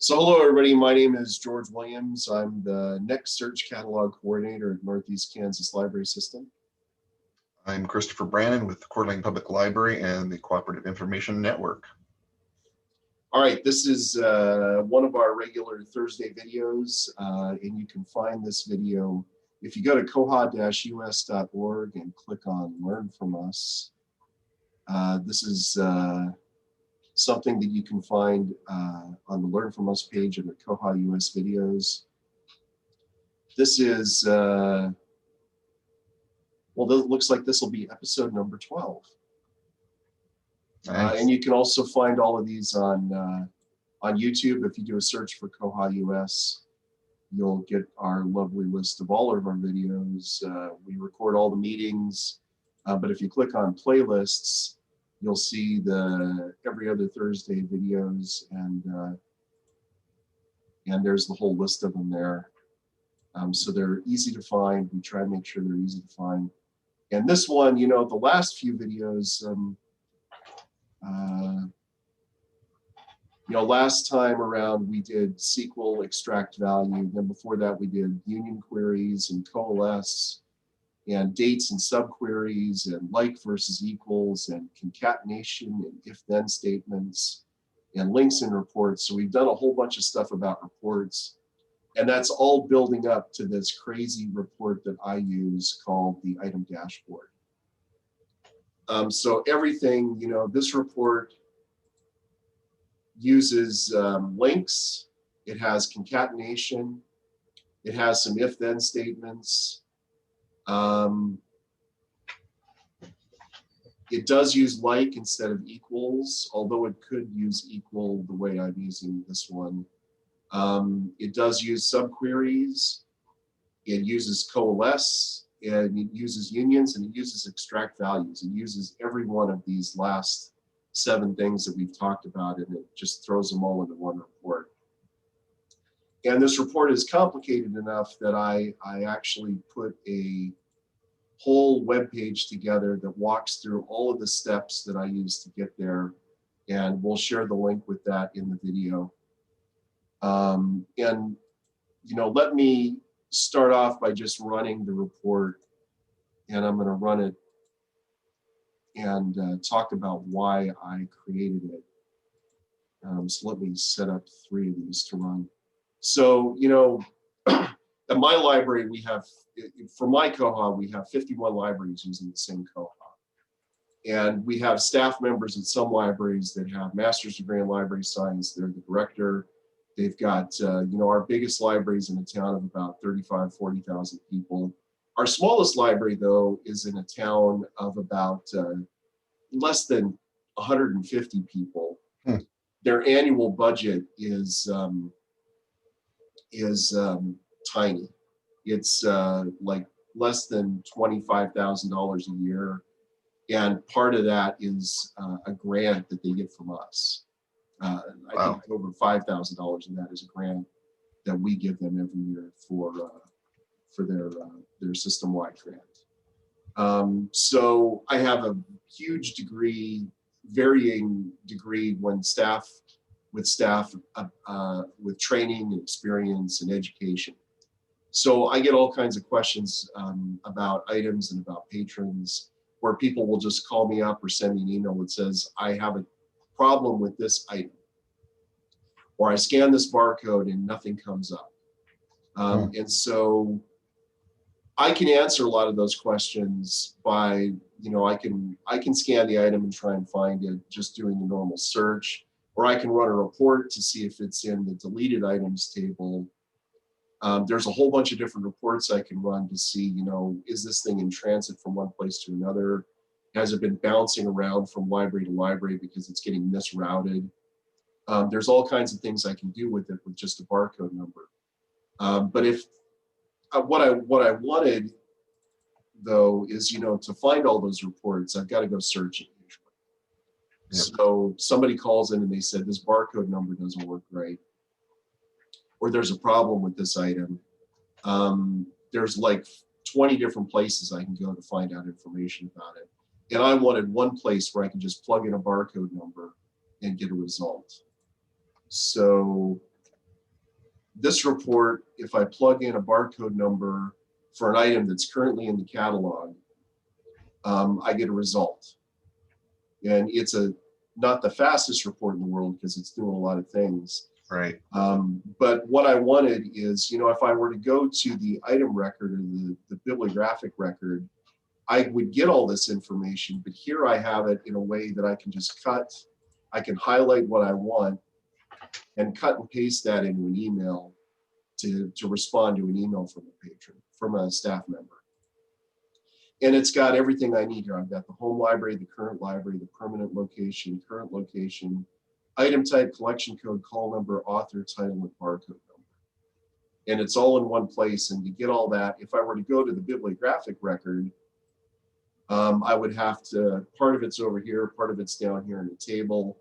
So hello everybody, my name is George Williams. I'm the Next Search Catalog Coordinator at Northeast Kansas Library System. I'm Christopher Brannon with the Coeur d'Alene Public Library and the Cooperative Information Network. All right, this is one of our regular Thursday videos, and you can find this video if you go to koha-US.org and click on Learn From Us. This is something that you can find on the Learn From Us page of the koha-US videos. This is, well, it looks like this will be episode number 12. Nice. And you can also find all of these on YouTube. If you do a search for koha-US, you'll get our lovely list of all of our videos. We record all the meetings, but if you click on playlists, you'll see the every other Thursday videos, and there's the whole list of them there. So they're easy to find. We try to make sure they're easy to find. And this one, you know, the last few videos, you know, last time around we did SQL extract value. Then before that we did union queries and coalesce, and dates and subqueries, and like versus equals, and concatenation, and if-then statements, and links and reports. So we've done a whole bunch of stuff about reports, and that's all building up to this crazy report that I use called the item dashboard. So everything, you know, this report uses links, it has concatenation, it has some if-then statements. It does use like instead of equals, although it could use equal the way I'm using this one. It does use subqueries, it uses coalesce, and it uses unions, and it uses extract values. It uses every one of these last 7 things that we've talked about, and it just throws them all into one report. And this report is complicated enough that I actually put a whole web page together that walks through all of the steps that I use to get there, and we'll share the link with that in the video. And you know, let me start off by just running the report, and I'm going to run it and talk about why I created it. So let me set up 3 of these to run. So, you know, at my library, we have, for my koha, we have 51 libraries using the same koha. And we have staff members at some libraries that have master's degree in library science. They're the director. They've got, you know, our biggest libraries in a town of about 35, 40,000 people. Our smallest library, though, is in a town of about less than 150 people. Their annual budget is tiny. It's like less than $25,000 a year, and part of that is a grant that they get from us. I think over $5,000 of that is a grant that we give them every year for their system-wide grant. So I have a huge degree, varying degree, with staff with training and experience and education. So I get all kinds of questions about items and about patrons, where people will just call me up or send me an email that says, I have a problem with this item, or I scan this barcode and nothing comes up. And so I can answer a lot of those questions by, you know, I can scan the item and try and find it just doing the normal search, or I can run a report to see if it's in the deleted items table. There's a whole bunch of different reports I can run to see, you know, is this thing in transit from one place to another? Has it been bouncing around from library to library because it's getting misrouted? There's all kinds of things I can do with it with just a barcode number. But if what I wanted, though, is, you know, to find all those reports, I've got to go searching usually. Yep. So somebody calls in and they said this barcode number doesn't work right, or there's a problem with this item. There's like 20 different places I can go to find out information about it. And I wanted one place where I can just plug in a barcode number and get a result. So This report, if I plug in a barcode number for an item that's currently in the catalog, I get a result. And it's not the fastest report in the world because it's doing a lot of things. Right. But what I wanted is, if I were to go to the item record or the bibliographic record, I would get all this information, but here I have it in a way that I can just I can highlight what I want and cut and paste that into an email to respond to an email from a patron, from a staff member. And it's got everything I need here. I've got the home library, the current library, the permanent location, current location, item type, collection code, call number, author, title, and barcode number. And it's all in one place. And to get all that, if I were to go to the bibliographic record, I would have to, part of it's over here, part of it's down here in the table.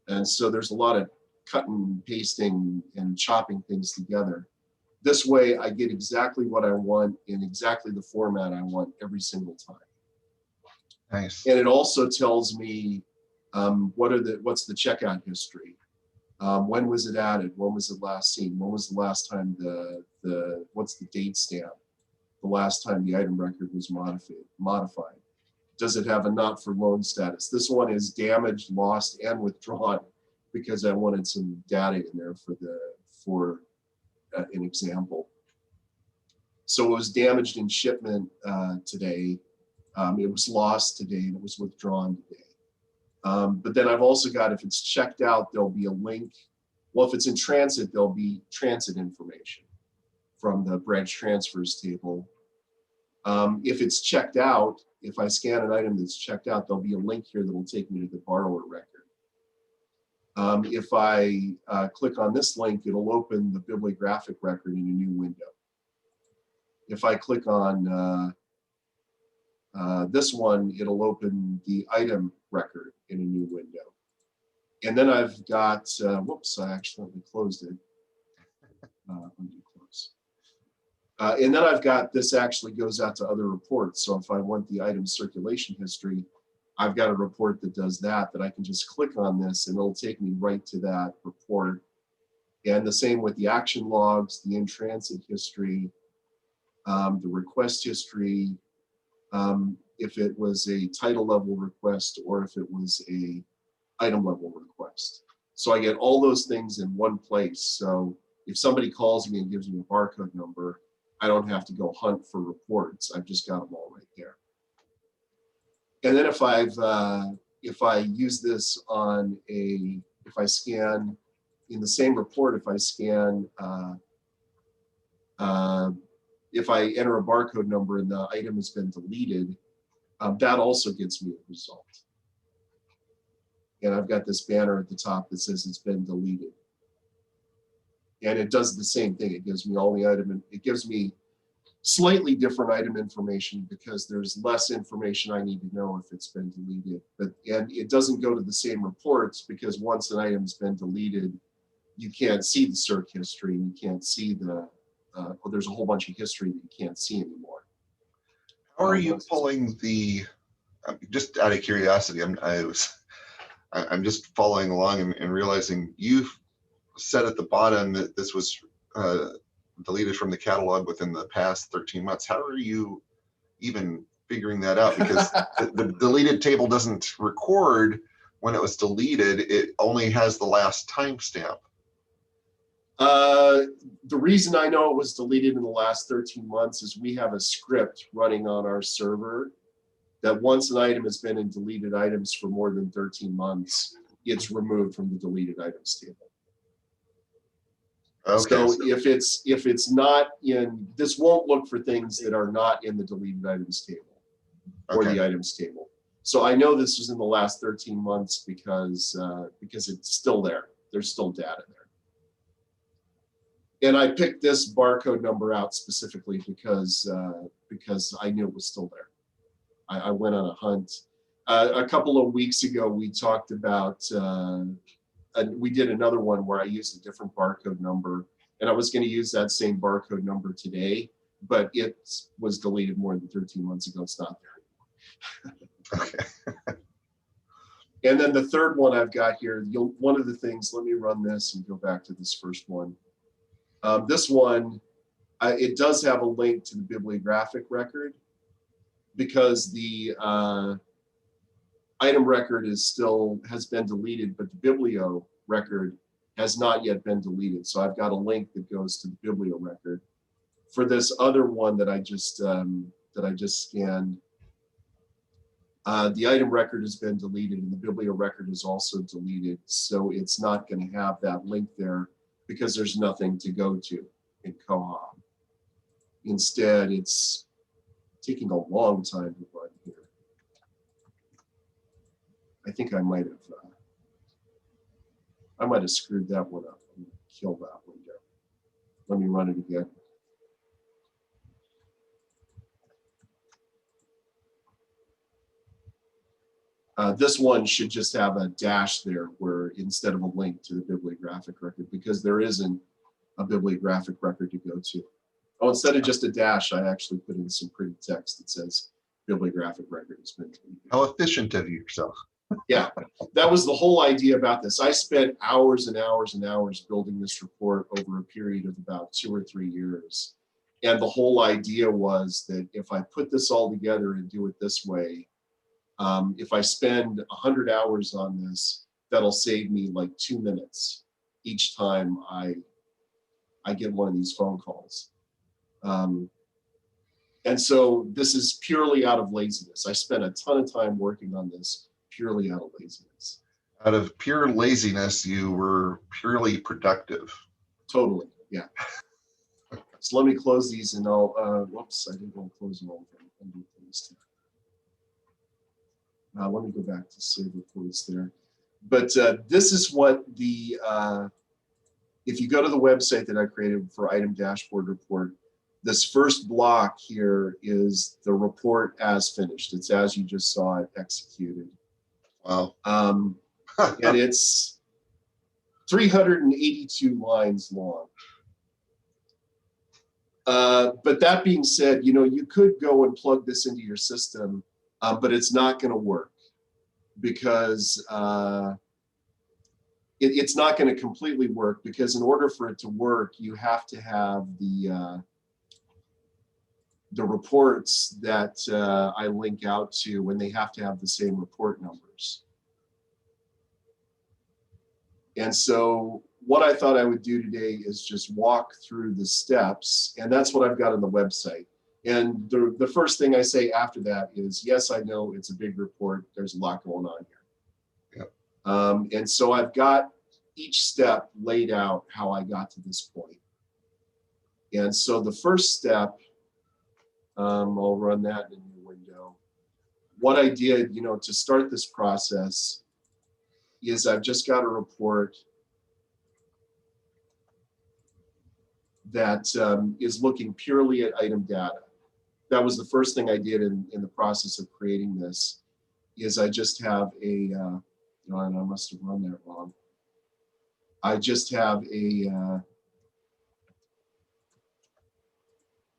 And so there's a lot of cutting, pasting, and chopping things together. This way I get exactly what I want in exactly the format I want every single time. Nice. And it also tells me what's the checkout history. When was it added? When was it last seen? When was the last time what's the date stamp? The last time the item record was modified. Does it have a not for loan status? This one is damaged, lost, and withdrawn because I wanted some data in there for an example. So it was damaged in shipment today. It was lost today, and it was withdrawn today. But then I've also got, if it's checked out, there'll be a link. Well, if it's in transit, there'll be transit information from the branch transfers table. If it's checked out, if I scan an item that's checked out, there'll be a link here that will take me to the borrower record. If I click on this link, it'll open the bibliographic record in a new window. If I click on this one, it'll open the item record in a new window. And then I've got, whoops, I accidentally closed it. Undo close. And then I've got, this actually goes out to other reports. So if I want the item circulation history, I've got a report that does that I can just click on this and it'll take me right to that report. And the same with the action logs, the in-transit history, the request history, if it was a title level request or if it was a item level request. So I get all those things in one place. So if somebody calls me and gives me a barcode number, I don't have to go hunt for reports. I've just got them all right there. And then if I use this on if I scan in the same report, if I scan, if I enter a barcode number and the item has been deleted, that also gets me a result. And I've got this banner at the top that says it's been deleted. And it does the same thing. It gives me all the item, and it gives me slightly different item information because there's less information I need to know if it's been deleted. And it doesn't go to the same reports because once an item's been deleted, you can't see the circ history. You can't see well, there's a whole bunch of history that you can't see anymore. How are you pulling the, just out of curiosity, I'm just following along and realizing you've said at the bottom that this was deleted from the catalog within the past 13 months. How are you even figuring that out? Because the deleted table doesn't record when it was deleted. It only has the last timestamp. The reason I know it was deleted in the last 13 months is we have a script running on our server that once an item has been in deleted items for more than 13 months, it's removed from the deleted items table. Okay. So if it's not in, this won't look for things that are not in the deleted items table or the items table. So I know this was in the last 13 months because it's still there. There's still data there. And I picked this barcode number out specifically because I knew it was still there. I went on a hunt. A couple of weeks ago, we talked about, we did another one where I used a different barcode number, and I was going to use that same barcode number today, but it was deleted more than 13 months ago. It's not there anymore. Okay. And then the third one I've got here, one of the things, let me run this and go back to this first one. This one, it does have a link to the bibliographic record because the item record has been deleted, but the biblio record has not yet been deleted. So I've got a link that goes to the biblio record. For this other one that I just scanned, the item record has been deleted and the biblio record is also deleted. So it's not going to have that link there because there's nothing to go to in Koha. Instead, it's taking a long time to run here. I think I might have screwed that one up. I'm gonna kill that window. Let me run it again. This one should just have a dash there where instead of a link to the bibliographic record, because there isn't a bibliographic record to go to. Oh, instead of just a dash, I actually put in some pretty text that says bibliographic record has been deleted. How efficient of yourself. Yeah, that was the whole idea about this. I spent hours and hours and hours building this report over a period of about 2 or 3 years. And the whole idea was that if I put this all together and do it this way, if I spend 100 hours on this, that'll save me like 2 minutes each time I get one of these phone calls. And so this is purely out of laziness. I spent a ton of time working on this purely out of laziness. Out of pure laziness, you were purely productive. Totally, yeah. So let me close these and I'll, whoops, I didn't want to close them all. Let me go back to save reports there. But this is what the, if you go to the website that I created for item dashboard report, this first block here is the report as finished. It's as you just saw it executed. Wow. And it's 382 lines long. But that being said, you know, you could go and plug this into your system, but it's not going to work because it's not going to completely work, because in order for it to work, you have to have the reports that I link out to, and they have to have the same report numbers. And so what I thought I would do today is just walk through the steps, and that's what I've got on the website. And the first thing I say after that is, yes, I know it's a big report. There's a lot going on here. Yep. And so I've got each step laid out how I got to this point. And so the first step, I'll run that in a new window. What I did, you know, to start this process is I've just got a report that is looking purely at item data. That was the first thing I did in the process of creating this, is I just have a, no, I must have run that wrong. I just have a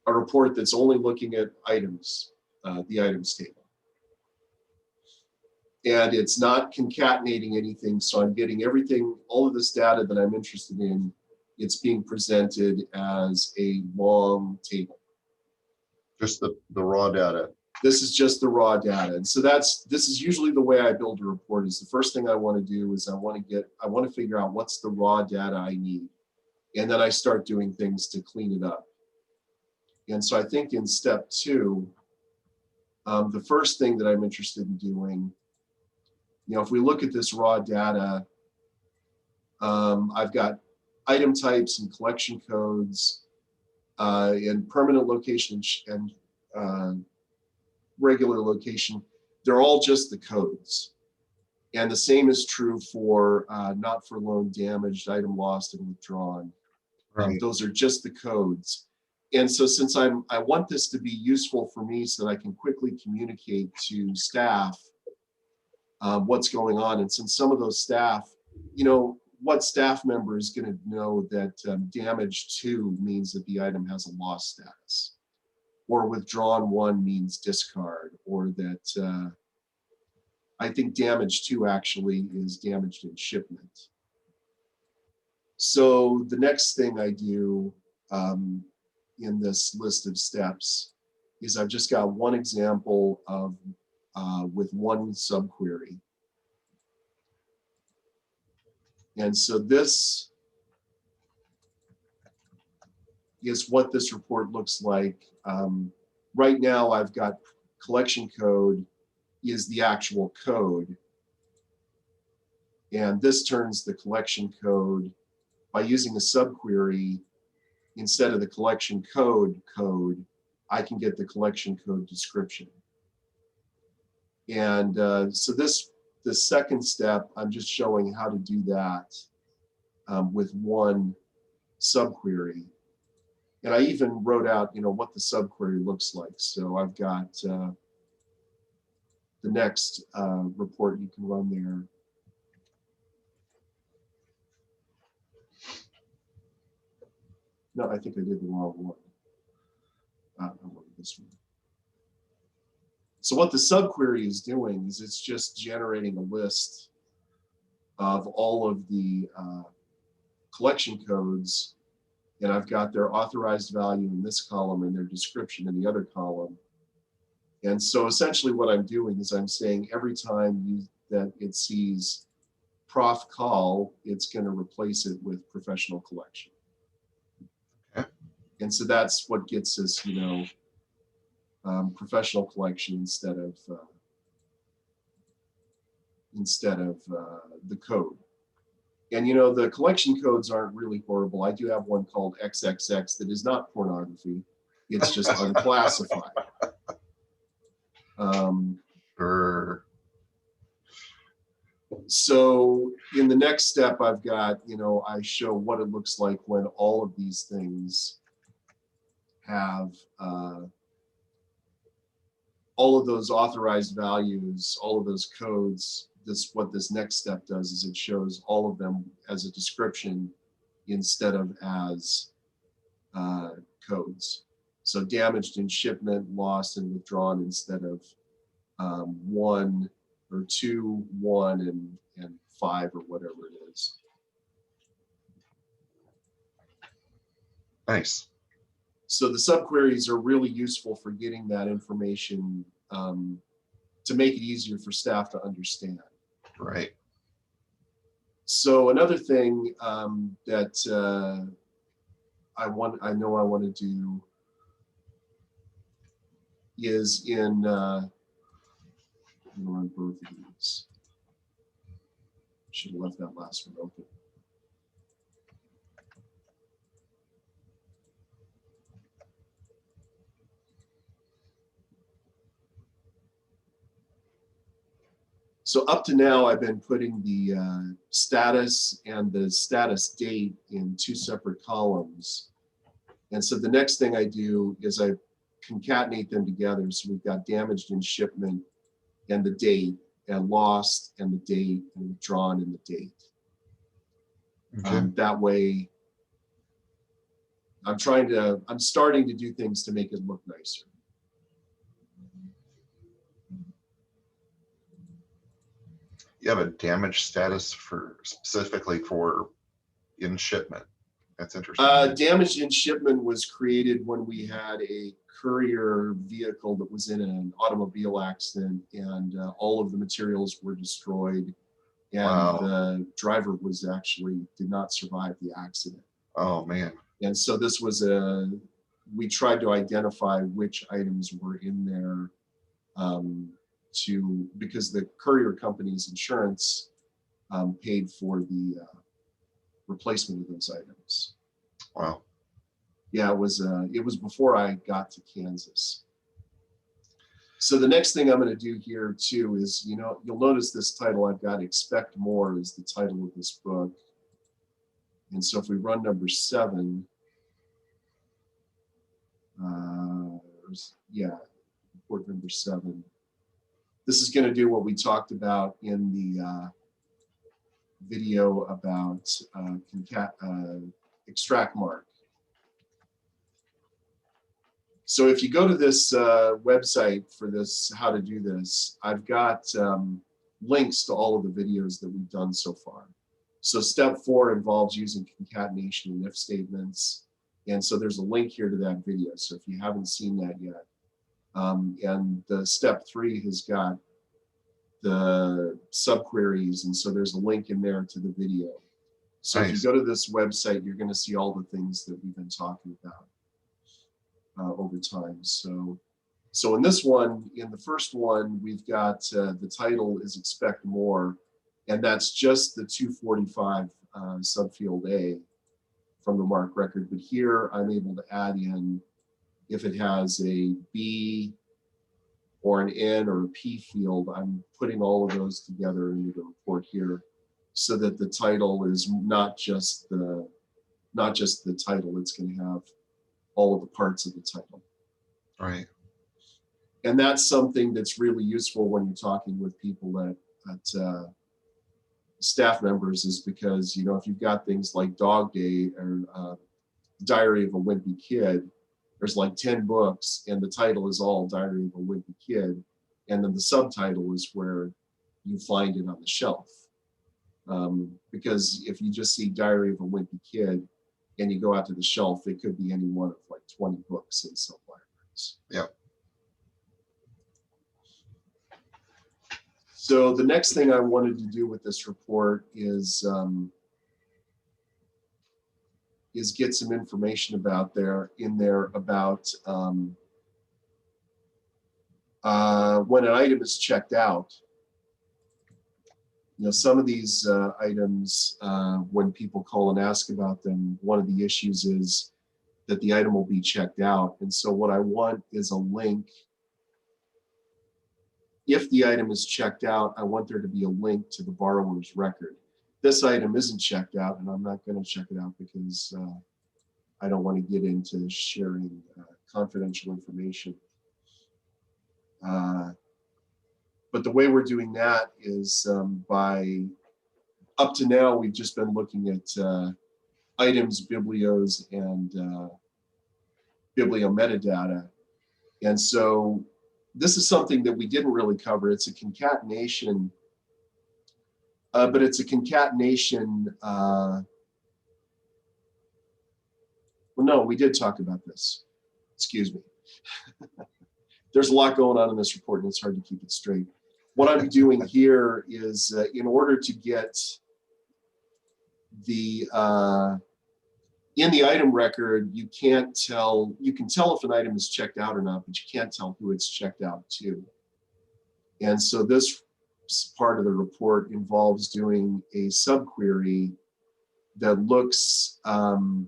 report that's only looking at items, the items table. And it's not concatenating anything, so I'm getting everything, all of this data that I'm interested in, it's being presented as a long table. Just the raw data. This is just the raw data. And so this is usually the way I build a report. Is the first thing I want to do is I want to figure out what's the raw data I need. And then I start doing things to clean it up. And so I think in step 2, the first thing that I'm interested in doing, you know, if we look at this raw data, I've got item types and collection codes and permanent location and regular location. They're all just the codes. And the same is true for not for loan damaged, item lost, and withdrawn. Right. Those are just the codes. And so since I want this to be useful for me so that I can quickly communicate to staff what's going on. And since some of those staff, you know, what staff member is going to know that damage 2 means that the item has a loss status, or withdrawn 1 means discard, or that I think damage 2 actually is damaged in shipment. So the next thing I do in this list of steps is I've just got one example of with one subquery. And so this is what this report looks like. Right now I've got collection code is the actual code. And this turns the collection code by using a subquery instead of the collection code, I can get the collection code description. And so the second step, I'm just showing how to do that with one subquery. And I even wrote out, what the subquery looks like. So I've got the next report you can run there. No, I think I did the wrong one. I wanted this one. So what the subquery is doing is it's just generating a list of all of the collection codes, and I've got their authorized value in this column and their description in the other column. And so essentially what I'm doing is I'm saying every time that it sees prof call, it's going to replace it with professional collection. Okay. And so that's what gets us, professional collection instead of the code. And the collection codes aren't really horrible. I do have one called XXX that is not pornography. It's just unclassified. Sure. So in the next step, I've got, I show what it looks like when all of these things have all of those authorized values, all of those codes. What this next step does is it shows all of them as a description instead of as codes. So damaged in shipment, lost and withdrawn instead of 1 or 2, 1 and 5 or whatever it is. Nice. So the subqueries are really useful for getting that information to make it easier for staff to understand. Right. So another thing that I want to do is in run both of these. Should have left that last one open. So up to now, I've been putting the status and the status date in 2 separate columns. And so the next thing I do is I concatenate them together. So we've got damaged in shipment and the date, and lost and the date, and withdrawn and the date. Okay. That way, I'm starting to do things to make it look nicer. You have a damage status specifically for in shipment. That's interesting. Damage in shipment was created when we had a courier vehicle that was in an automobile accident, and all of the materials were destroyed, and Wow. the driver did not survive the accident. Oh man. And so this was we tried to identify which items were in there because the courier company's insurance paid for the replacement of those items. Wow. Yeah, it was before I got to Kansas. So the next thing I'm going to do here too is, you'll notice this title I've got, Expect More, is the title of this book. And so if we run number 7, report number 7. This is going to do what we talked about in the video about extract mark. So if you go to this website for this, how to do this, I've got links to all of the videos that we've done so far. So step 4 involves using concatenation and if statements. And so there's a link here to that video. So if you haven't seen that yet, and the step 3 has got the subqueries. And so there's a link in there to the video. So if you Nice. go to this website, you're going to see all the things that we've been talking about over time. So in this one, in the first one, we've got the title is expect more, and that's just the 245 subfield A from the MARC record. But here I'm able to add in if it has a B or an N or a P field. I'm putting all of those together into the report here, so that the title is not just the title. It's going to have all of the parts of the title. Right. And that's something that's really useful when you're talking with people at staff members, is because, you know, if you've got things like Dog Day or Diary of a Wimpy Kid, there's like 10 books and the title is all Diary of a Wimpy Kid. And then the subtitle is where you find it on the shelf. Because if you just see Diary of a Wimpy Kid and you go out to the shelf, it could be any one of like 20 books in some libraries. Yeah. So the next thing I wanted to do with this report is get some information about about when an item is checked out. You know, some of these items, when people call and ask about them, one of the issues is that the item will be checked out. And so what I want is a link. If the item is checked out, I want there to be a link to the borrower's record. This item isn't checked out, and I'm not going to check it out because I don't want to get into sharing confidential information. But the way we're doing that is up to now, we've just been looking at items, biblios, and biblio metadata. And so this is something that we didn't really cover. It's a concatenation, but it's a concatenation. Well, no, we did talk about this. Excuse me. There's a lot going on in this report and it's hard to keep it straight. What I'm doing here is in order to get the, in the item record, you can tell if an item is checked out or not, but you can't tell who it's checked out to. And so this part of the report involves doing a subquery that looks for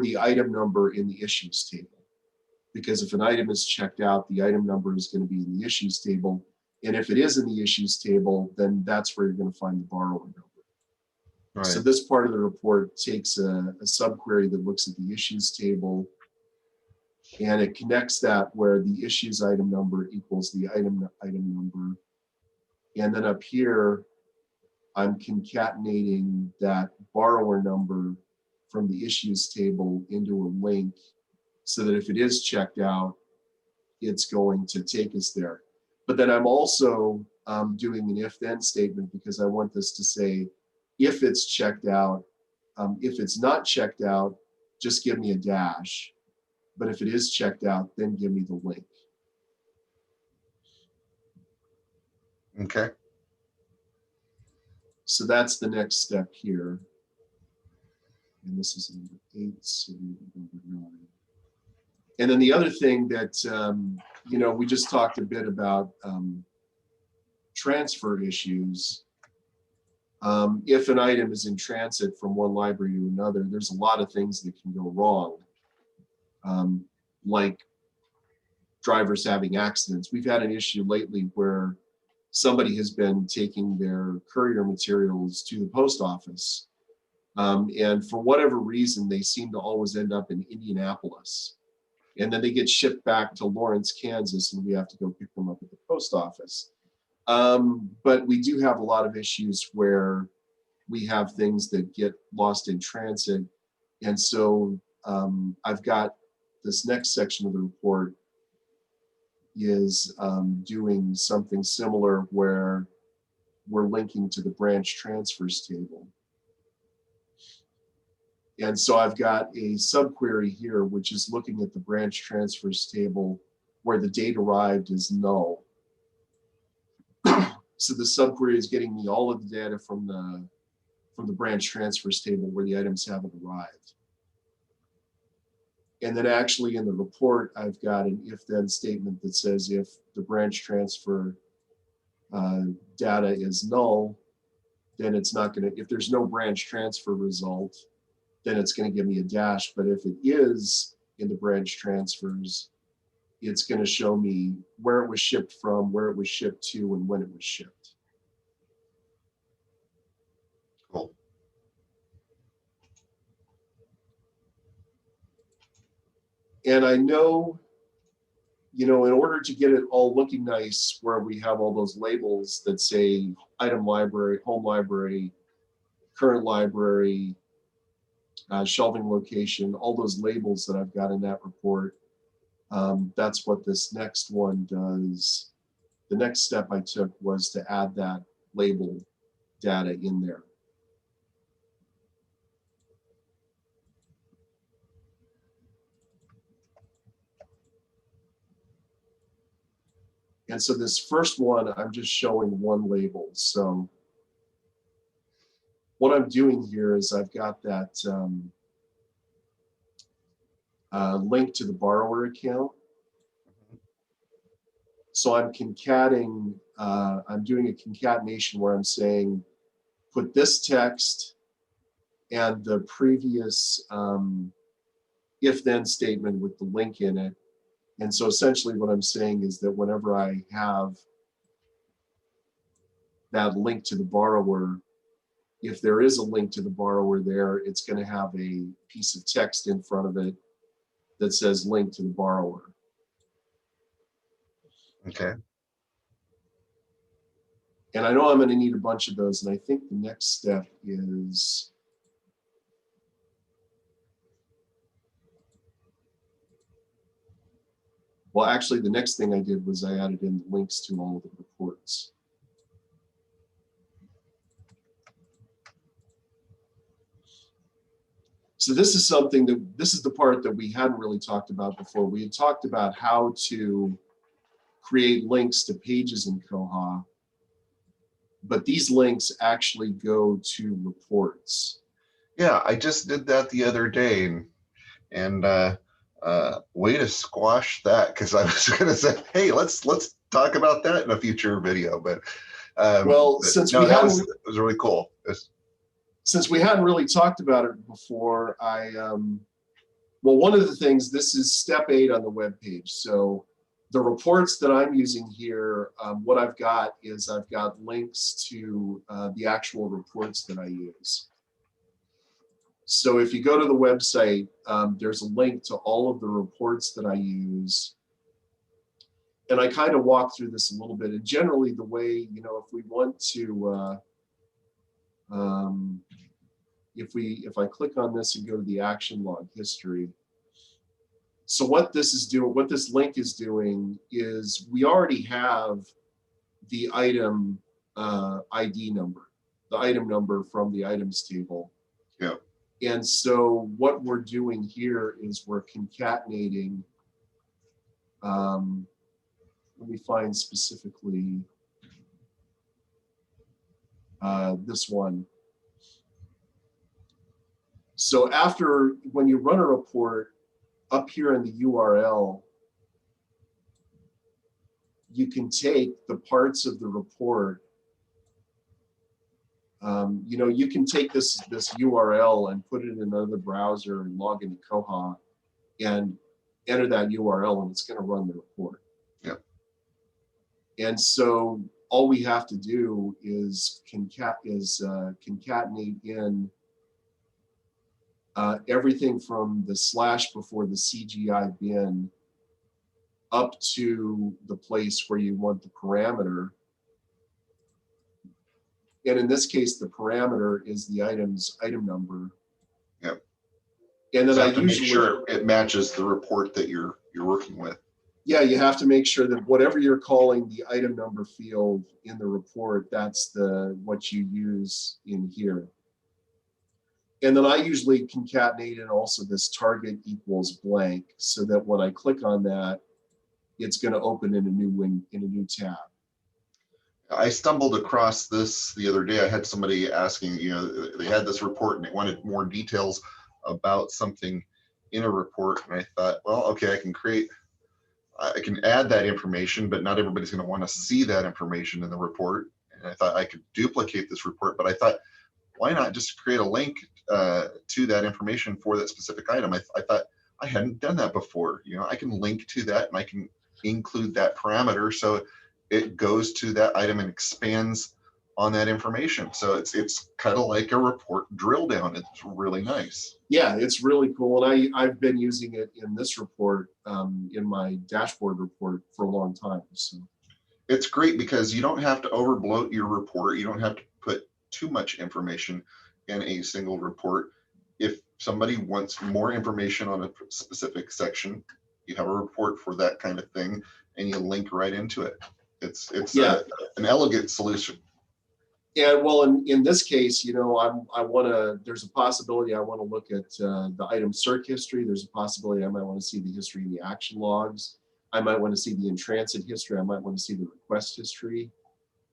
the item number in the issues table. Because if an item is checked out, the item number is going to be in the issues table. And if it is in the issues table, then that's where you're going to find the borrower number. Right. So this part of the report takes a subquery that looks at the issues table, and it connects that where the issues item number equals the item number. And then up here, I'm concatenating that borrower number from the issues table into a link, so that if it is checked out, it's going to take us there. But then I'm also doing an if-then statement, because I want this to say, if it's checked out, if it's not checked out, just give me a dash. But if it is checked out, then give me the link. Okay. So that's the next step here. And this is number 8, so number 9. And then the other thing that, you know, we just talked a bit about transfer issues. If an item is in transit from one library to another, there's a lot of things that can go wrong, like drivers having accidents. We've had an issue lately where somebody has been taking their courier materials to the post office. And for whatever reason, they seem to always end up in Indianapolis. And then they get shipped back to Lawrence, Kansas, and we have to go pick them up at the post office. But we do have a lot of issues where we have things that get lost in transit. And so I've got this next section of the report is doing something similar where we're linking to the branch transfers table. And so I've got a subquery here, which is looking at the branch transfers table where the date arrived is null. So the subquery is getting me all of the data from the branch transfers table where the items haven't arrived. And then actually in the report, I've got an if-then statement that says if the branch transfer data is null, then it's not going to, if there's no branch transfer result, then it's going to give me a dash. But if it is in the branch transfers, it's going to show me where it was shipped from, where it was shipped to, and when it was shipped. Cool. And I know, you know, in order to get it all looking nice, where we have all those labels that say item library, home library, current library, shelving location, all those labels that I've got in that report, that's what this next one does. The next step I took was to add that label data in there. And so this first one, I'm just showing one label. So what I'm doing here is I've got that link to the borrower account. So I'm concatenating, I'm doing a concatenation where I'm saying, put this text and the previous if-then statement with the link in it. And so essentially what I'm saying is that whenever I have that link to the borrower, if there is a link to the borrower there, it's going to have a piece of text in front of it that says link to the borrower. Okay. And I know I'm going to need a bunch of those. And I think the next step is well, actually, the next thing I did was I added in links to all of the reports. So this is something that, this is the part that we hadn't really talked about before. We had talked about how to create links to pages in Koha, but these links actually go to reports. Yeah, I just did that the other day, and way to squash that, because I was going to say, hey, let's talk about that in a future video. But well, but since no, we hadn't, it was really cool. Since we hadn't really talked about it before, well, one of the things, this is step 8 on the web page. So the reports that I'm using here, what I've got is I've got links to the actual reports that I use. So if you go to the website, there's a link to all of the reports that I use. And I kind of walk through this a little bit. And generally the way, you know, if we want to, if I click on this and go to the action log history, so what this is doing, what this link is doing is we already have the item ID number, the item number from the items table. Yeah. And so what we're doing here is we're concatenating, let me find specifically this one. So after, when you run a report, up here in the URL, you can take the parts of the report. You know, you can take this URL and put it in another browser and log into Koha and enter that URL, and it's going to run the report. Yep. And so all we have to do is concatenate in everything from the slash before the CGI bin up to the place where you want the parameter. And in this case, the parameter is the item number. Yep. And then So I have to make usually sure it matches the report that you're working with. Yeah, you have to make sure that whatever you're calling the item number field in the report, that's what you use in here. And then I usually concatenate in also this target equals blank, so that when I click on that, it's going to open in a new tab. I stumbled across this the other day. I had somebody asking, they had this report and they wanted more details about something in a report. And I thought, well, okay, I can add that information, but not everybody's going to want to see that information in the report. And I thought I could duplicate this report, but I thought, why not just create a link to that information for that specific item? I thought I hadn't done that before. I can link to that and I can include that parameter so it goes to that item and expands on that information. So it's kind of like a report drill down. It's really nice. Yeah, it's really cool. And I've been using it in this report, in my dashboard report for a long time. So it's great because you don't have to overbloat your report. You don't have to put too much information in a single report. If somebody wants more information on a specific section, you have a report for that kind of thing and you link right into it. It's an elegant solution. Yeah, well, in this case, there's a possibility I want to look at the item circ history. There's a possibility I might want to see the history in the action logs. I might want to see the in-transit history. I might want to see the request history.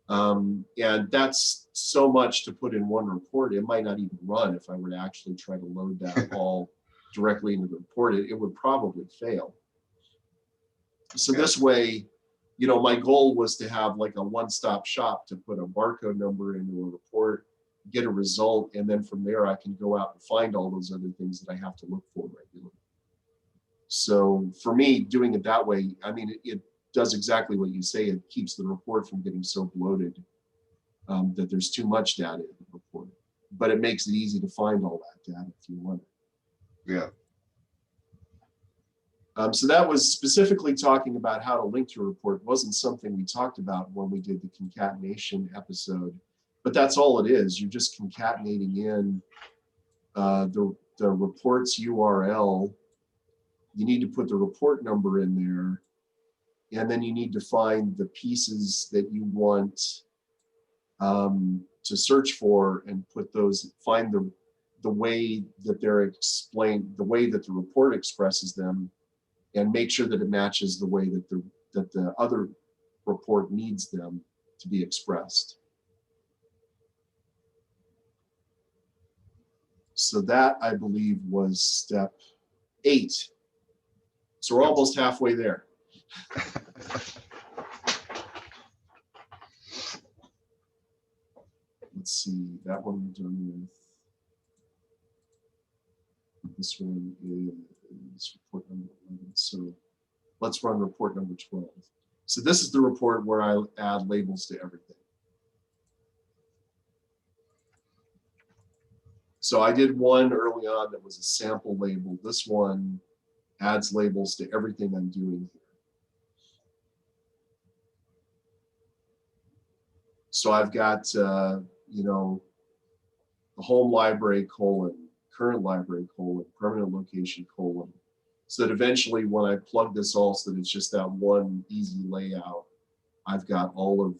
And that's so much to put in one report. It might not even run if I were to actually try to load that all directly into the report. It would probably fail. So this way, my goal was to have like a one-stop shop to put a barcode number into a report, get a result, and then from there I can go out and find all those other things that I have to look for regularly. So for me, doing it that way, I mean, it does exactly what you say. It keeps the report from getting so bloated that there's too much data in the report. But it makes it easy to find all that data if you want it. Yeah. So that was specifically talking about how to link to a report. It wasn't something we talked about when we did the concatenation episode, but that's all it is. You're just concatenating in the report's URL. You need to put the report number in there, and then you need to find the pieces that you want to search for and find the way that they're explained, the way that the report expresses them, and make sure that it matches the way that the other report needs them to be expressed. So that, I believe, was step 8. So we're almost halfway there. Let's see, that one we're done with. This one is report number 11. So let's run report number 12. So this is the report where I add labels to everything. So I did one early on that was a sample label. This one adds labels to everything I'm doing here. So I've got, the home library : current library : permanent location : so that eventually when I plug this all so that it's just that one easy layout, I've got all of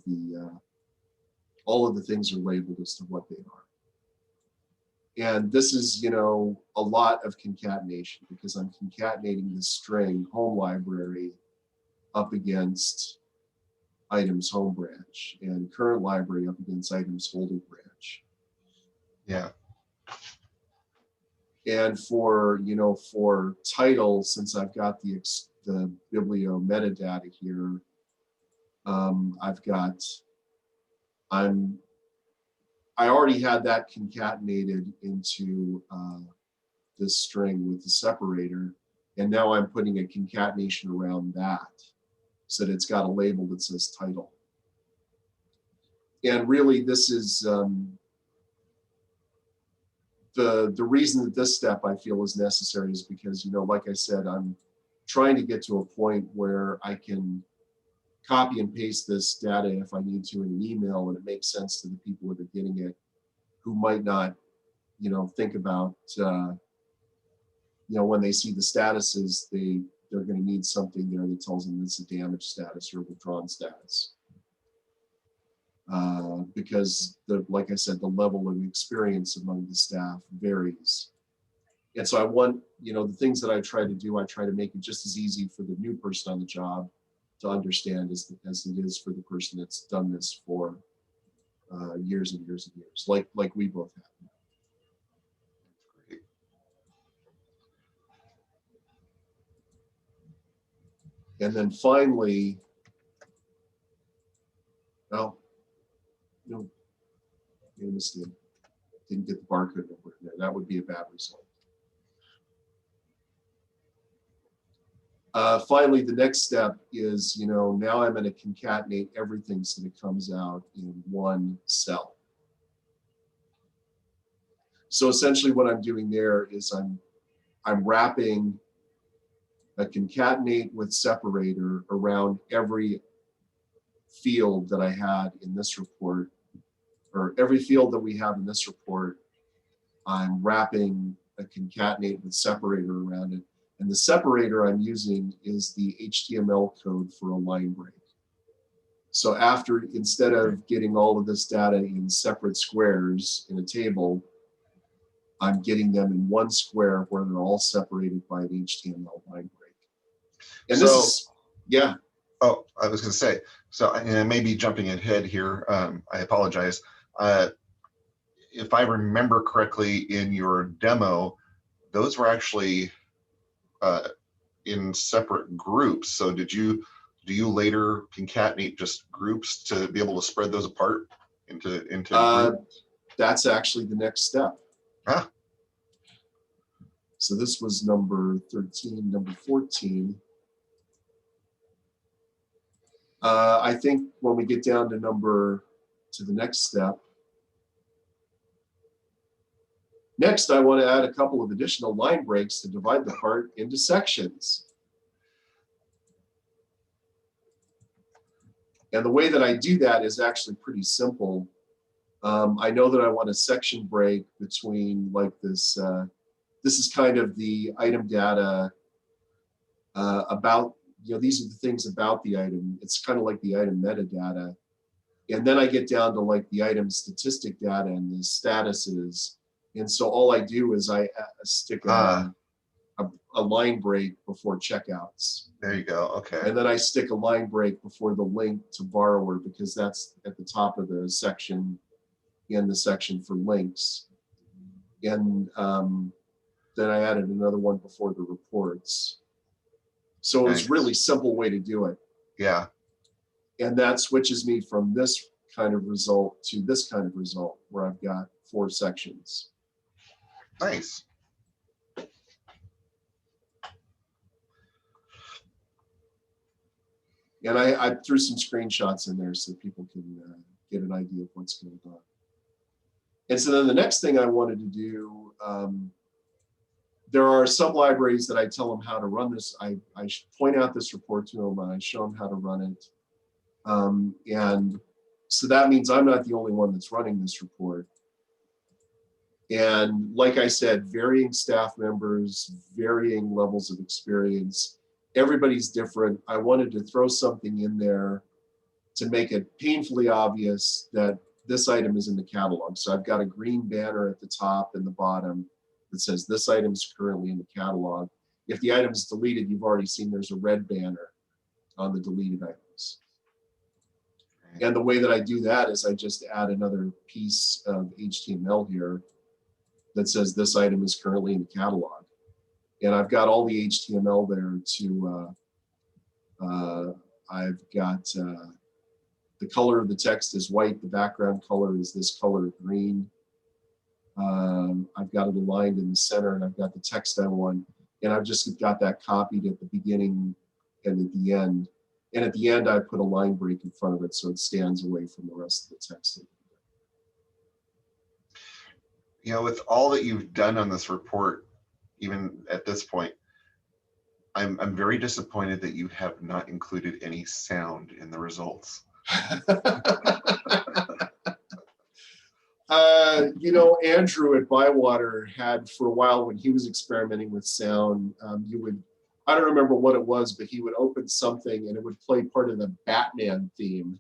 the things are labeled as to what they are. And this is, a lot of concatenation because I'm concatenating this string home library up against items home branch and current library up against items holding branch. Yeah. And for title, since I've got the biblio metadata here, I already had that concatenated into this string with the separator, and now I'm putting a concatenation around that so that it's got a label that says title. And really, this is the reason that this step I feel is necessary is because, like I said, I'm trying to get to a point where I can copy and paste this data if I need to in an email, and it makes sense to the people that are getting it, who might not, think about, when they see the statuses, they they're going to need something there that tells them it's a damage status or a withdrawn status. Because like I said, the level of experience among the staff varies. And so I want, the things that I try to do, I try to make it just as easy for the new person on the job to understand as it is for the person that's done this for years and years and years, like we both have. And then finally, well, made a mistake. Didn't get the barcode number in there. That would be a bad result. Finally, the next step is, now I'm going to concatenate everything so that it comes out in one cell. So essentially what I'm doing there is I'm wrapping a concatenate with separator around every field that I had in this report, or every field that we have in this report. I'm wrapping a concatenate with separator around it. And the separator I'm using is the HTML code for a line break. So instead of getting all of this data in separate squares in a table, I'm getting them in one square where they're all separated by an HTML line break. And so, this is, yeah. Oh, I was going to say, so I may be jumping ahead here. I apologize. If I remember correctly in your demo, those were actually in separate groups. So do you later concatenate just groups to be able to spread those apart into groups? That's actually the next step. Ah. So this was number 13, number 14. I think when we get down to the next step, next, I want to add a couple of additional line breaks to divide the part into sections. And the way that I do that is actually pretty simple. I know that I want a section break between like this. This is kind of the item data about, these are the things about the item. It's kind of like the item metadata. And then I get down to like the item statistic data and the statuses. And so all I do is I stick a line break before checkouts. There you go. Okay. And then I stick a line break before the link to borrower, because that's at the top of the section in the section for links. And then I added another one before the reports. So it's a really simple way to do it. Yeah. And that switches me from this kind of result to this kind of result where I've got 4 sections. Nice. And I threw some screenshots in there so people can get an idea of what's going on. And so then the next thing I wanted to do, there are some libraries that I tell them how to run this. I point out this report to them and I show them how to run it. And so that means I'm not the only one that's running this report. And like I said, varying staff members, varying levels of experience, everybody's different. I wanted to throw something in there to make it painfully obvious that this item is in the catalog. So I've got a green banner at the top and the bottom that says this item is currently in the catalog. If the item is deleted, you've already seen there's a red banner on the deleted items. And the way that I do that is I just add another piece of HTML here that says this item is currently in the catalog. And I've got all the HTML there to, I've got the color of the text is white, the background color is this color green. I've got it aligned in the center and I've got the text I want. And I've just got that copied at the beginning and at the end. And at the end, I put a line break in front of it so it stands away from the rest of the text. With all that you've done on this report, even at this point, I'm very disappointed that you have not included any sound in the results. Andrew at Bywater had for a while when he was experimenting with sound, you would I don't remember what it was, but he would open something and it would play part of the Batman theme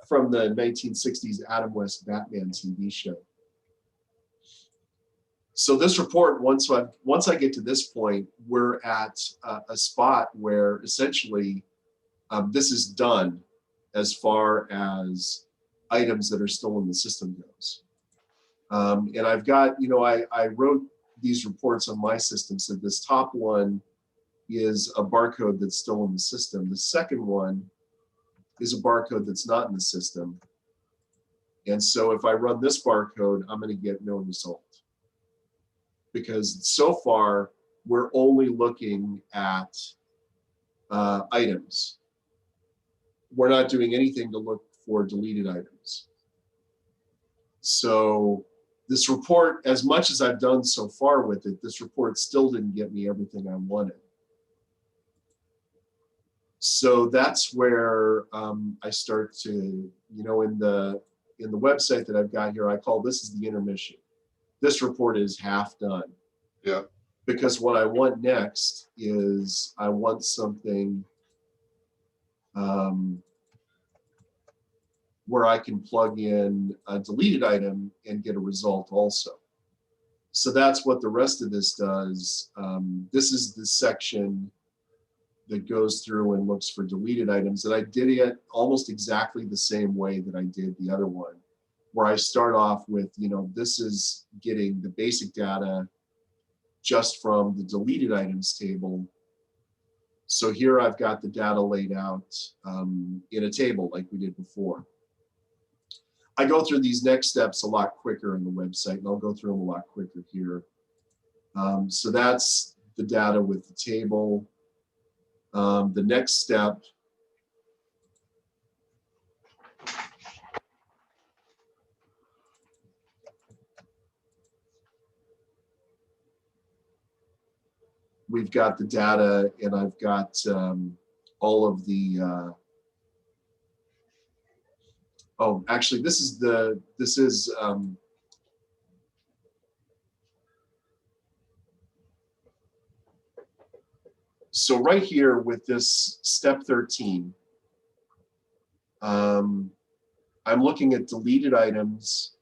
from the 1960s Adam West Batman TV show. So this report, once I get to this point, we're at a spot where essentially this is done as far as items that are still in the system goes. And I've got, I wrote these reports on my system. So this top one is a barcode that's still in the system. The second one is a barcode that's not in the system. And so if I run this barcode, I'm going to get no result. Because so far, we're only looking at items. We're not doing anything to look for deleted items. So this report, as much as I've done so far with it, this report still didn't get me everything I wanted. So that's where I start to, in the website that I've got here, I call this is the intermission. This report is half done. Yeah. Because what I want next is I want something where I can plug in a deleted item and get a result also. So that's what the rest of this does. This is the section that goes through and looks for deleted items. And I did it almost exactly the same way that I did the other one, where I start off with, this is getting the basic data just from the deleted items table. So here I've got the data laid out in a table like we did before. I go through these next steps a lot quicker in the website, and I'll go through them a lot quicker here. So that's the data with the table. The next step we've got the data, and I've got all of the oh, actually, this is so right here with this step 13, I'm looking at deleted items,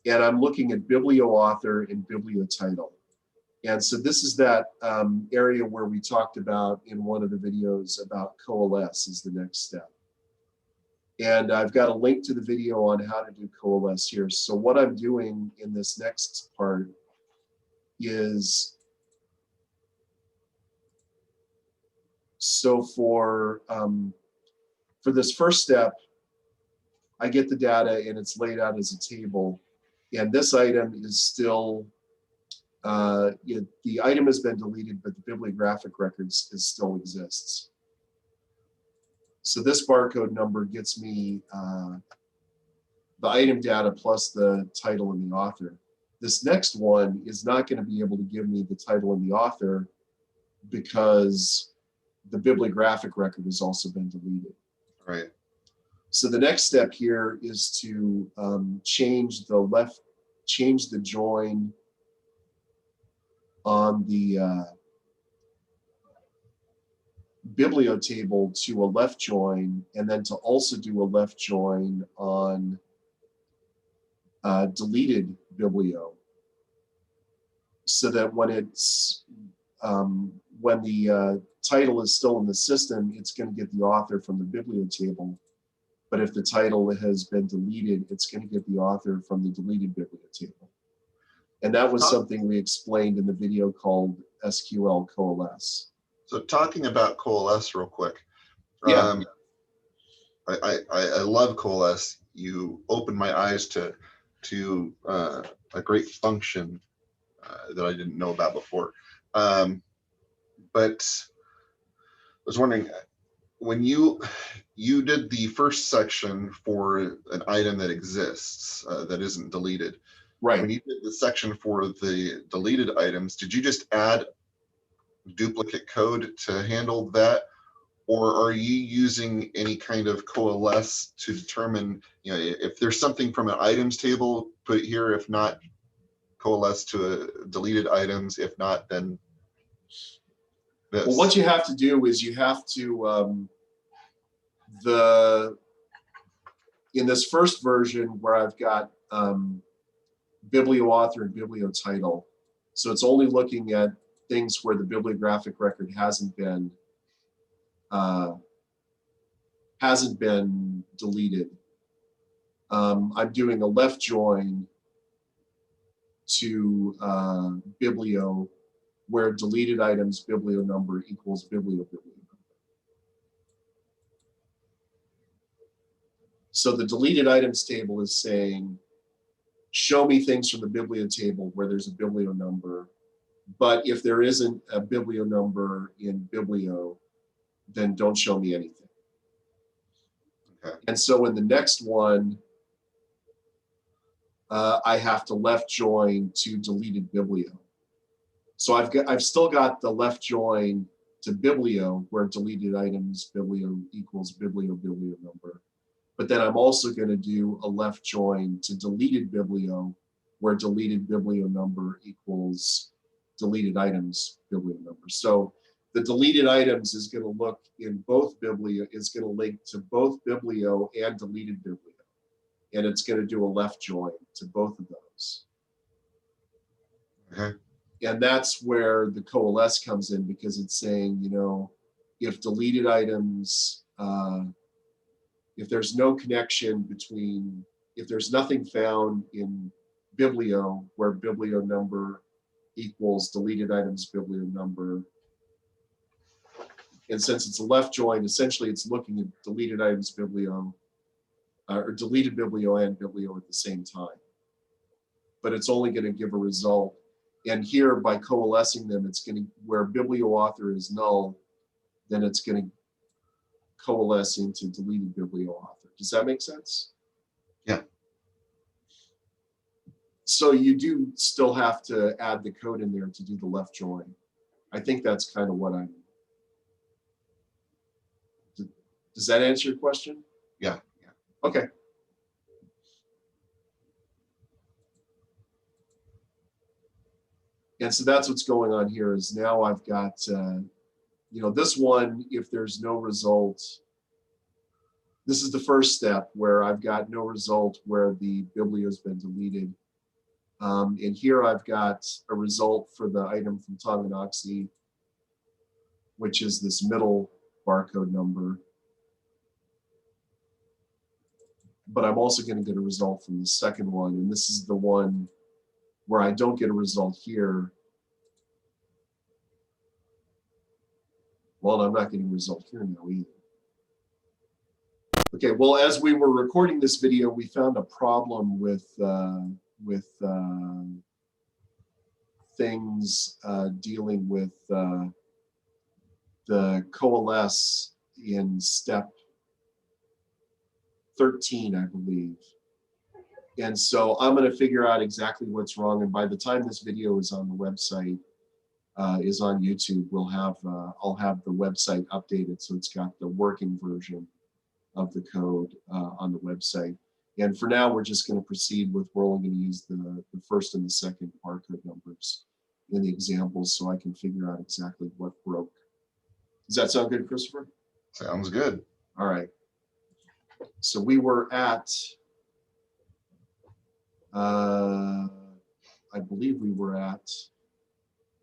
and I'm looking at biblio-author and biblio-title. And so this is that area where we talked about in one of the videos about coalesce is the next step. And I've got a link to the video on how to do coalesce here. So what I'm doing in this next part is, so for this first step, I get the data and it's laid out as a table. And this item is still, the item has been deleted, but the bibliographic records still exists. So this barcode number gets me the item data plus the title and the author. This next one is not going to be able to give me the title and the author because the bibliographic record has also been deleted. Right. So the next step here is to change the join on the biblio table to a left join, and then to also do a left join on deleted biblio, so that when it's when the title is still in the system, it's going to get the author from the biblio table. But if the title has been deleted, it's going to get the author from the deleted biblio table. And that was something we explained in the video called SQL Coalesce. So talking about coalesce real quick. Yeah. I love coalesce. You opened my eyes to a great function that I didn't know about before. But I was wondering, when you did the first section for an item that exists that isn't deleted, right? When you did the section for the deleted items, did you just add duplicate code to handle that, or are you using any kind of coalesce to determine, if there's something from an items table, put it here, if not, coalesce to deleted items, if not, then this. Well, what you have to do is you have to, in this first version where I've got biblioauthor and bibliotitle, so it's only looking at things where the bibliographic record hasn't been deleted. I'm doing a left join to biblio, where deleted items biblio number equals biblio number. So the deleted items table is saying, show me things from the biblio table where there's a biblio number, but if there isn't a biblio number in biblio, then don't show me anything. Okay. And so in the next one, I have to left join to deleted biblio. So I've still got the left join to biblio where deleted items biblio equals biblio number. But then I'm also going to do a left join to deleted biblio where deleted biblio number equals deleted items biblio number. So the deleted items is going to look in both biblio, is going to link to both biblio and deleted biblio. And it's going to do a left join to both of those. Okay. And that's where the coalesce comes in, because it's saying, you know, if deleted items, if there's no connection between, if there's nothing found in biblio where biblio number equals deleted items biblio number, and since it's a left join, essentially it's looking at deleted items biblio, or deleted biblio and biblio at the same time. But it's only going to give a result. And here, by coalescing them, it's going to, where biblioauthor is null, then it's going to coalesce into deleted biblioauthor. Does that make sense? Yeah. So you do still have to add the code in there to do the left join. I think that's kind of what I'm. Does that answer your question? Yeah. Yeah. Okay. And so that's what's going on here, is now I've got, you know, this one, if there's no result, this is the first step where I've got no result where the biblio has been deleted. And here I've got a result for the item from Tonganoxie, which is this middle barcode number. But I'm also going to get a result from the second one. And this is the one where I don't get a result here. Well, I'm not getting a result here now either. Okay, well, as we were recording this video, we found a problem with things dealing with the coalesce in step 13, I believe. And so I'm going to figure out exactly what's wrong. And by the time this video is on the website, is on YouTube, we'll have I'll have the website updated, so it's got the working version of the code on the website. And for now, we're just going to proceed with, we're only going to use the first and the second barcode numbers in the examples, so I can figure out exactly what broke. Does that sound good, Christopher? Sounds good. All right. So we were at, I believe we were at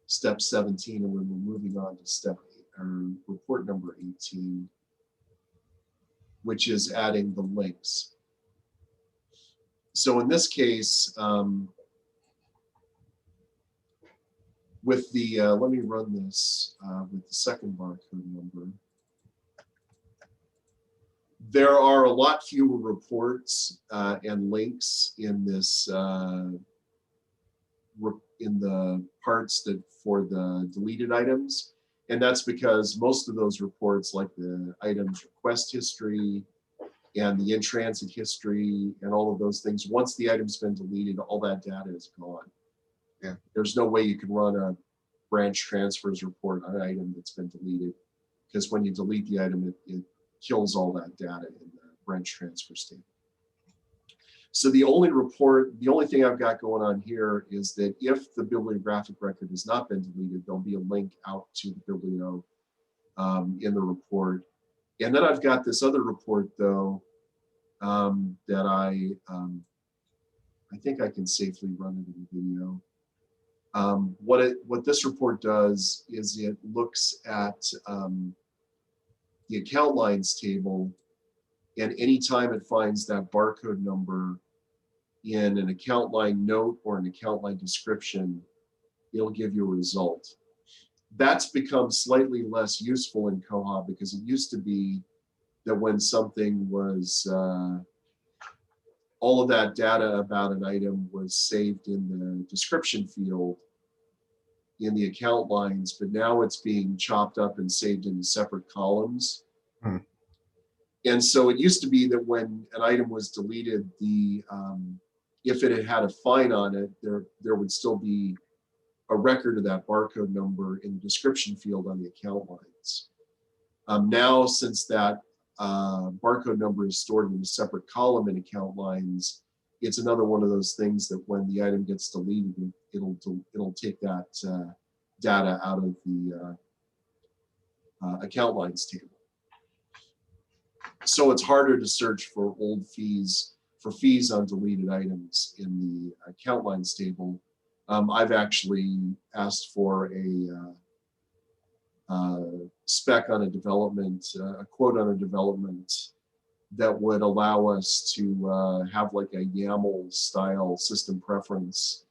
step 17, and we're moving on to step 8, or report number 18, which is adding the links. So in this case, with the, let me run this with the second barcode number. There are a lot fewer reports and links in this, in the parts that for the deleted items. And that's because most of those reports, like the items request history and the in-transit history and all of those things, once the item's been deleted, all that data is gone. Yeah. There's no way you can run a branch transfers report on an item that's been deleted, because when you delete the item, it kills all that data in the branch transfer state. So the only thing I've got going on here is that if the bibliographic record has not been deleted, there'll be a link out to the biblio in the report. And then I've got this other report though that I think I can safely run it in the video. What this report does is it looks at the account lines table, and anytime it finds that barcode number in an account line note or an account line description, it'll give you a result. That's become slightly less useful in Koha because it used to be that when something was, all of that data about an item was saved in the description field in the account lines, but now it's being chopped up and saved into separate columns. Hmm. And so it used to be that when an item was deleted, if it had a fine on it, there would still be a record of that barcode number in the description field on the account lines. Now, since that barcode number is stored in a separate column in account lines, it's another one of those things that when the item gets deleted, it'll take that data out of the account lines table. So it's harder to search for old fees, for fees on deleted items in the account lines table. I've actually asked for a spec on a development, a quote on a development that would allow us to have like a YAML style system preference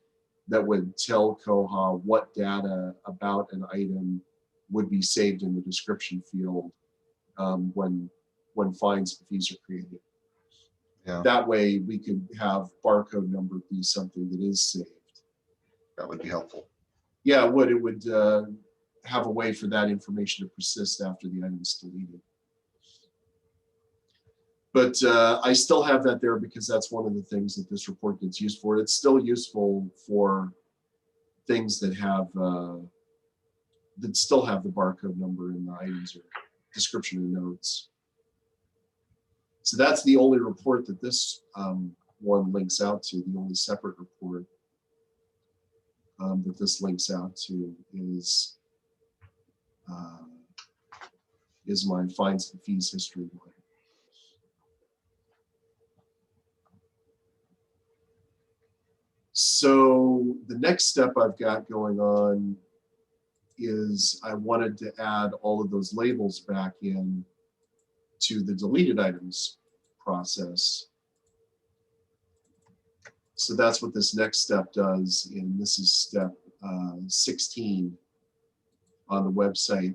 that would tell Koha what data about an item would be saved in the description field when fines and fees are created. Yeah. That way we could have barcode number be something that is saved. That would be helpful. Yeah, it would. It would have a way for that information to persist after the item is deleted. But I still have that there because that's one of the things that this report gets used for. It's still useful for things that have that still have the barcode number in the items or description or notes. So that's the only report that this one links out to. The only separate report that this links out to is my fines and fees history one. So the next step I've got going on is I wanted to add all of those labels back in to the deleted items process. So that's what this next step does, and this is step 16 on the website.